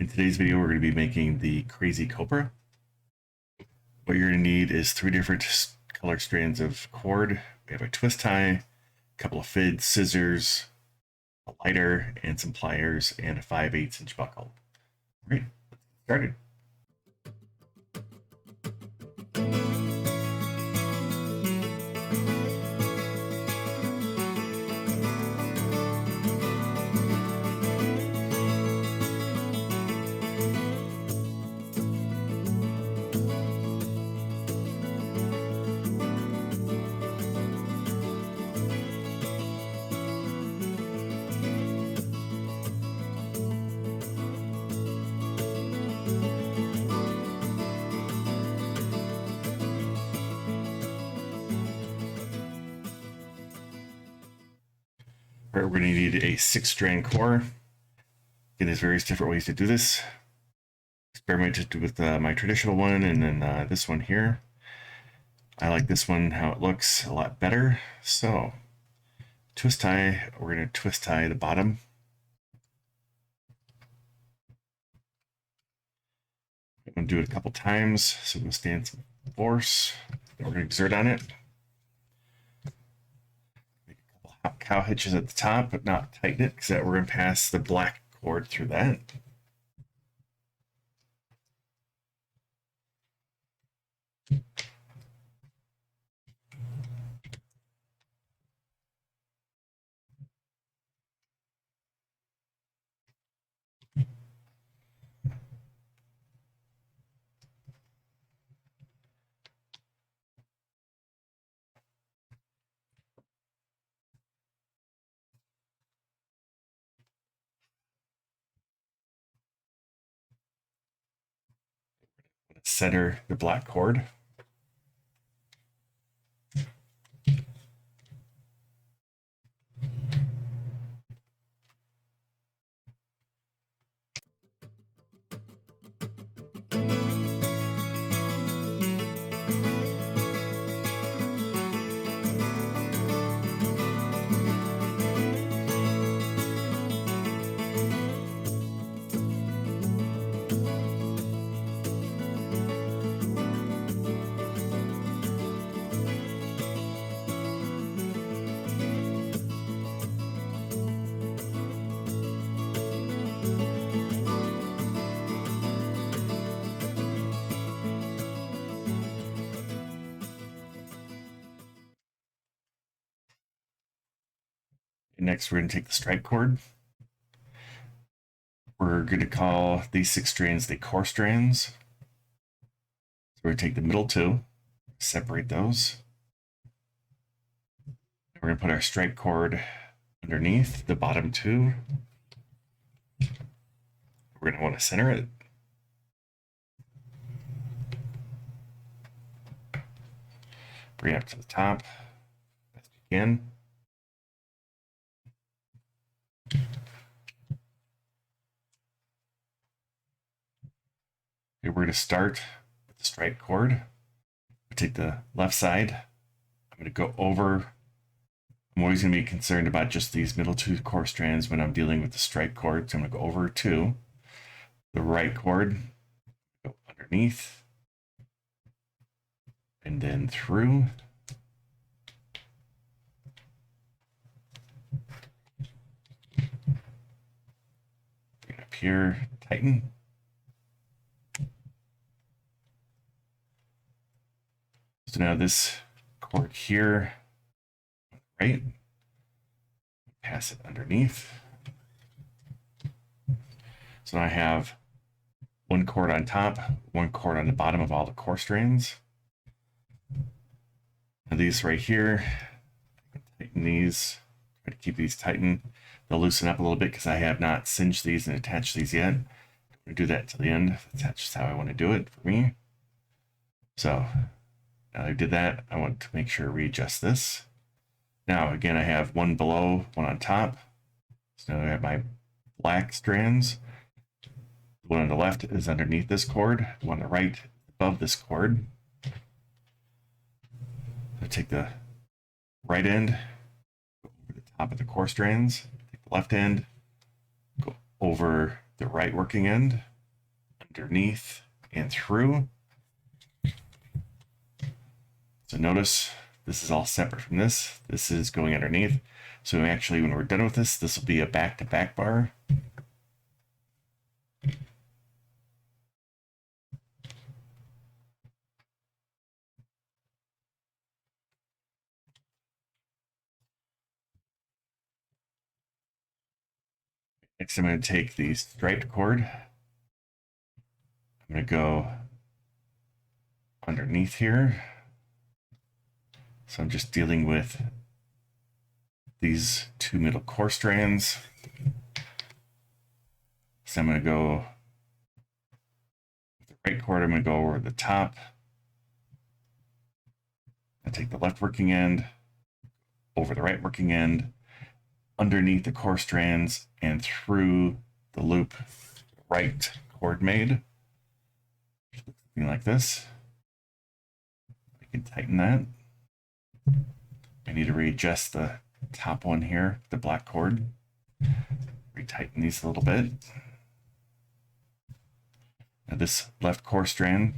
In today's video, we're going to be making the Crazy Cobra. What you're going to need is 3 different color strands of cord. We have a twist tie, a couple of fids, scissors, a lighter, and some pliers, and a 5/8" buckle. All right, let's get started. All right, we're going to need a 6-strand core. Again, there's various different ways to do this. Experimented with my traditional one and then this one here. I like this one, how it looks a lot better. So, twist tie, we're going to twist tie the bottom. I'm going to do it a couple times so we'll stand some force. Then we're going to exert on it. Make a couple cow hitches at the top, but not tighten it because we're going to pass the black cord through that. Center the black cord. Next, we're going to take the stripe cord. We're going to call these 6 strands the core strands. So we're going to take the middle 2, separate those. We're going to put our stripe cord underneath the bottom 2. We're going to want to center it. Bring it up to the top, best you can. Okay, we're going to start with the stripe cord. We take the left side. I'm going to go over. I'm always going to be concerned about just these middle 2 core strands when I'm dealing with the stripe cord. So I'm going to go over 2. The right cord, go underneath, and then through. Bring it up here, tighten. So now this cord here, right, pass it underneath. So now I have 1 cord on top, 1 cord on the bottom of all the core strands. Now these right here, tighten these, try to keep these tightened. They'll loosen up a little bit because I have not cinched these and attached these yet. I'm going to do that till the end. That's just how I want to do it for me. So now I did that, I want to make sure we adjust this. Now again, I have 1 below, 1 on top. So now I have my black strands. The one on the left is underneath this cord. The one on the right above this cord. So take the right end, go over the top of the core strands. Take the left end, go over the right working end. underneath and through. So notice this is all separate from this. This is going underneath. So actually, when we're done with this, this will be a back-to-back bar. Next, I'm going to take the striped cord. I'm going to go underneath here. So I'm just dealing with these two middle core strands. So I'm going to go with the right cord. I'm going to go over the top. I take the left working end over the right working end, underneath the core strands, and through the loop right cord made. Something like this. I can tighten that. I need to readjust the top one here, the black cord. Retighten these a little bit. Now this left core strand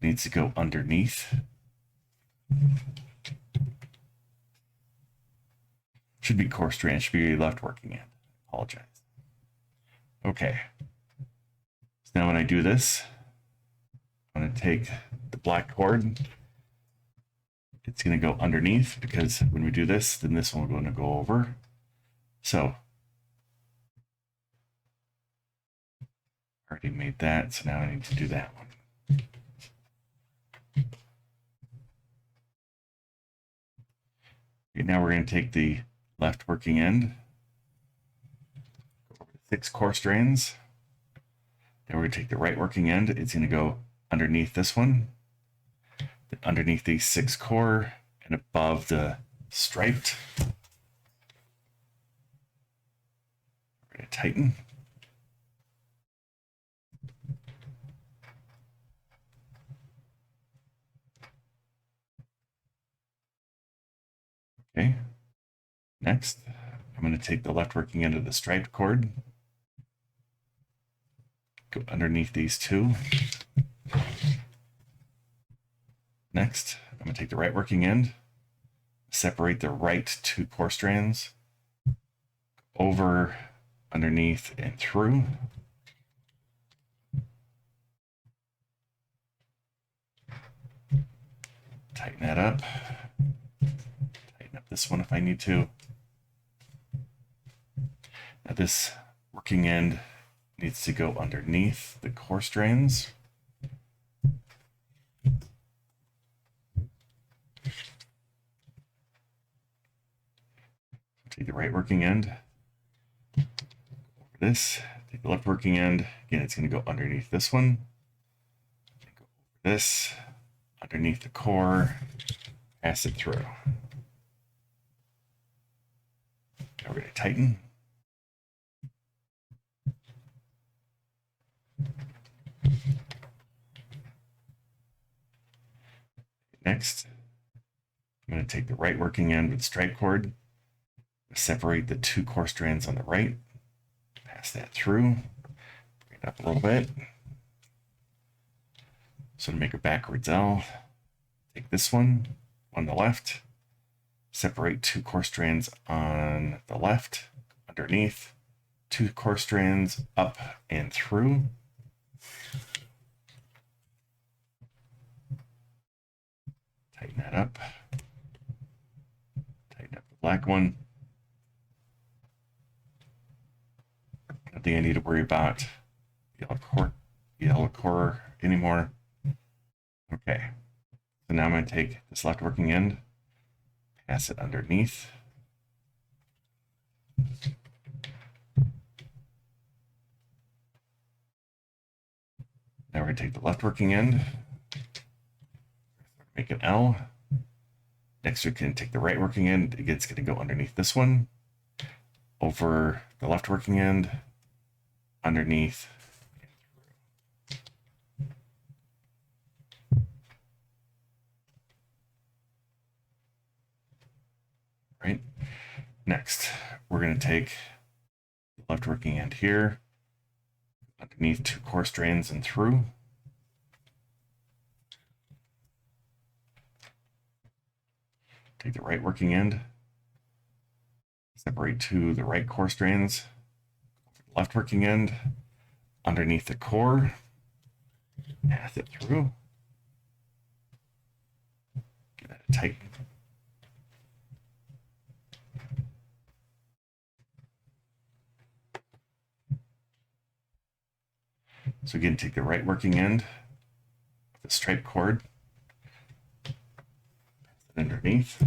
needs to go underneath. Should be core strand, should be left working end. Apologize. Okay. So now when I do this, I'm going to take the black cord. It's going to go underneath because when we do this, then this one is going to go over. So I already made that, so now I need to do that one. Okay, now we're going to take the left working end, go over the 6 core strands. Then we're going to take the right working end. It's going to go underneath this one, then underneath the 6 core, and above the striped. We're going to tighten. Okay. Next, I'm going to take the left working end of the striped cord, go underneath these 2. Next, I'm going to take the right working end, separate the right 2 core strands, over, underneath, and through. Tighten that up. Tighten up this one if I need to. Now this working end needs to go underneath the core strands. Take the right working end, over this, take the left working end. Again, it's going to go underneath this one. Go over this, underneath the core, pass it through. Now we're going to tighten. Next, I'm going to take the right working end with stripe cord, separate the 2 core strands on the right, pass that through, bring it up a little bit. So to make a backwards L, take this one on the left, separate 2 core strands on the left, underneath, 2 core strands up and through. Tighten that up. Tighten up the black one. Nothing I need to worry about yellow core anymore. Okay. So now I'm going to take this left working end, pass it underneath. Now we're going to take the left working end, make an L. Next, we can take the right working end. It's going to go underneath this one, over the left working end, underneath. Right. Next, we're going to take the left working end here, underneath 2 core strands and through. Take the right working end, separate to the right core strands, left working end, underneath the core, pass it through, give that a tighten. So again, take the right working end of the stripe cord, pass it underneath.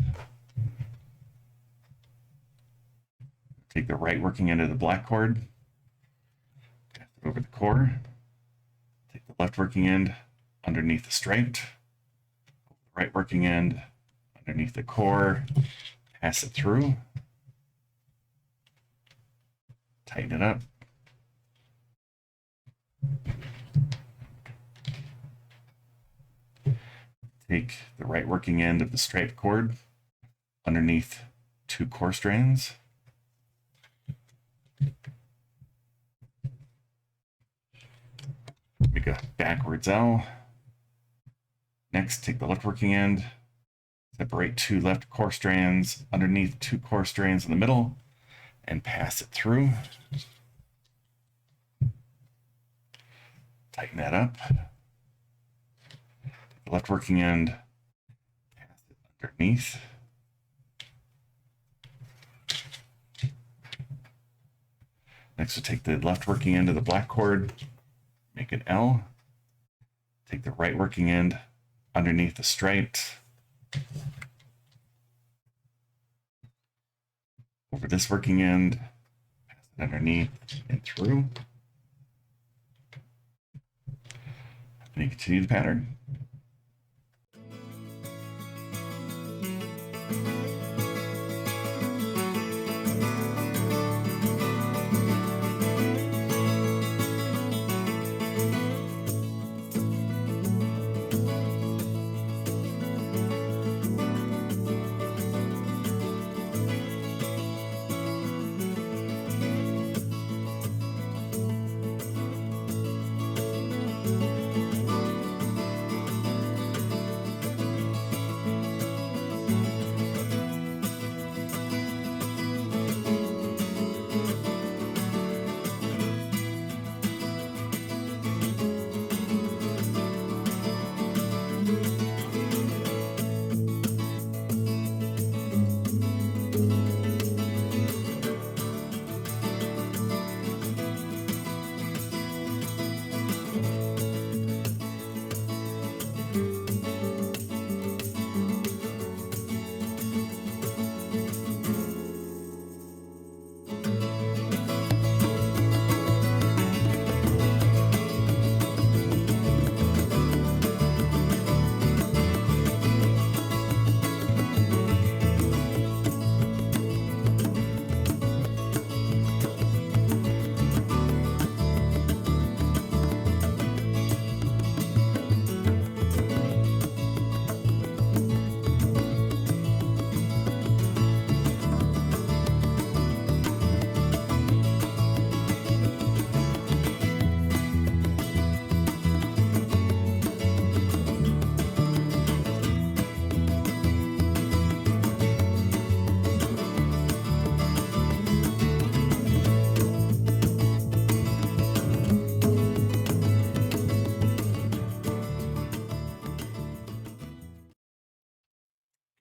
Take the right working end of the black cord, pass it over the core. Take the left working end underneath the striped, right working end underneath the core, pass it through, tighten it up. Take the right working end of the striped cord underneath 2 core strands. Make a backwards L. Next, take the left working end, separate 2 left core strands underneath 2 core strands in the middle, and pass it through. Tighten that up. Take the left working end, pass it underneath. Next, we'll take the left working end of the black cord, make an L. Take the right working end underneath the striped, over this working end, pass it underneath and through. And you continue the pattern.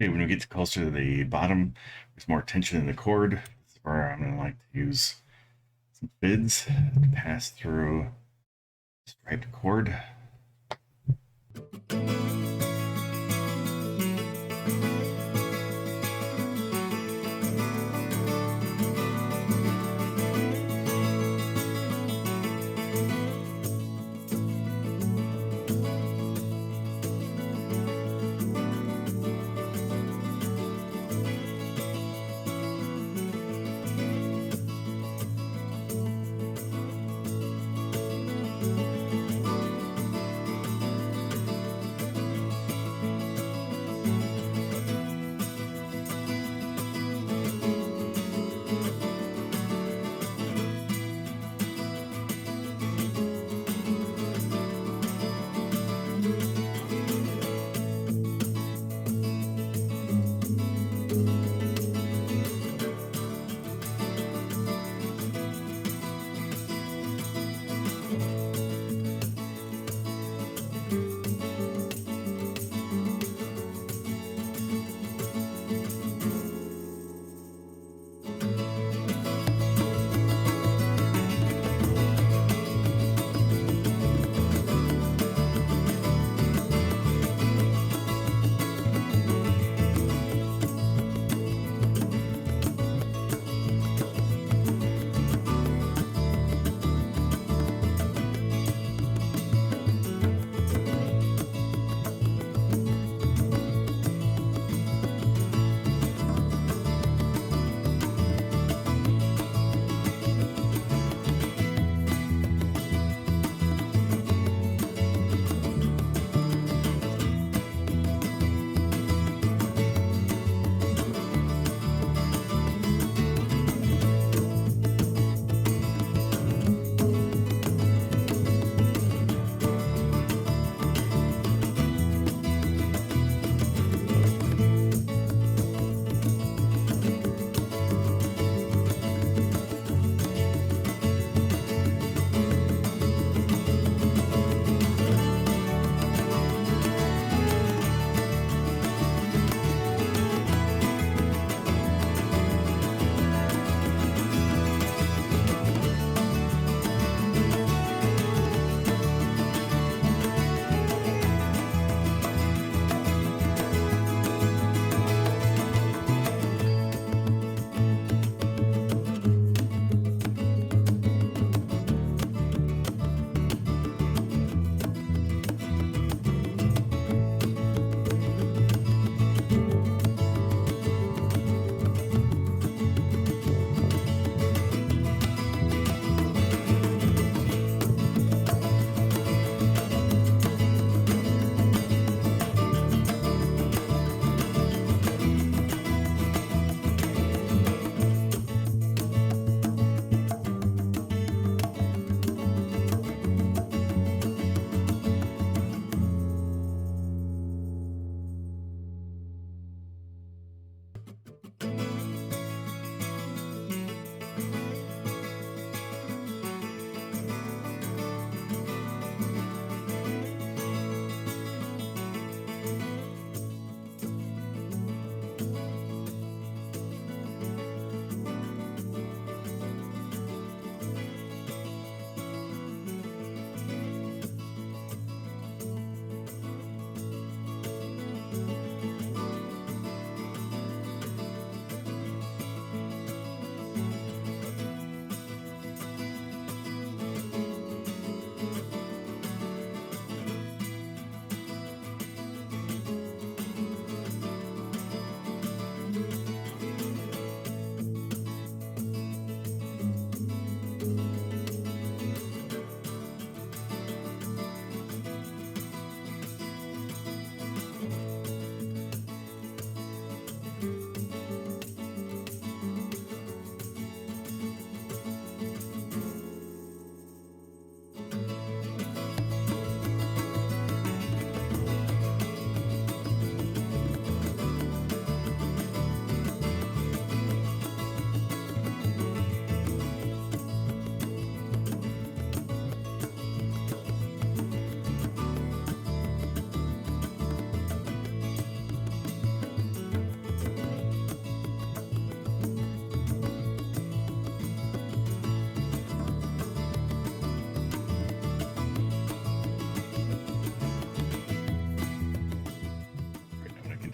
Okay, when we get closer to the bottom, there's more tension in the cord. This is where I'm going to like to use some fids to pass through the striped cord.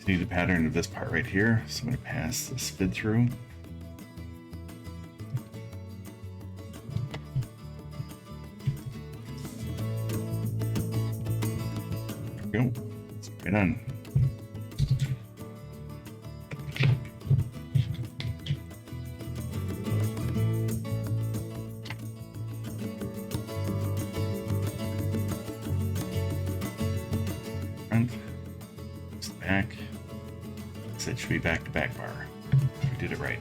Need the pattern of this part right here, so I'm going to pass the spid through. There we go. Let's get on. Front, back. It should be back to back bar. We did it right.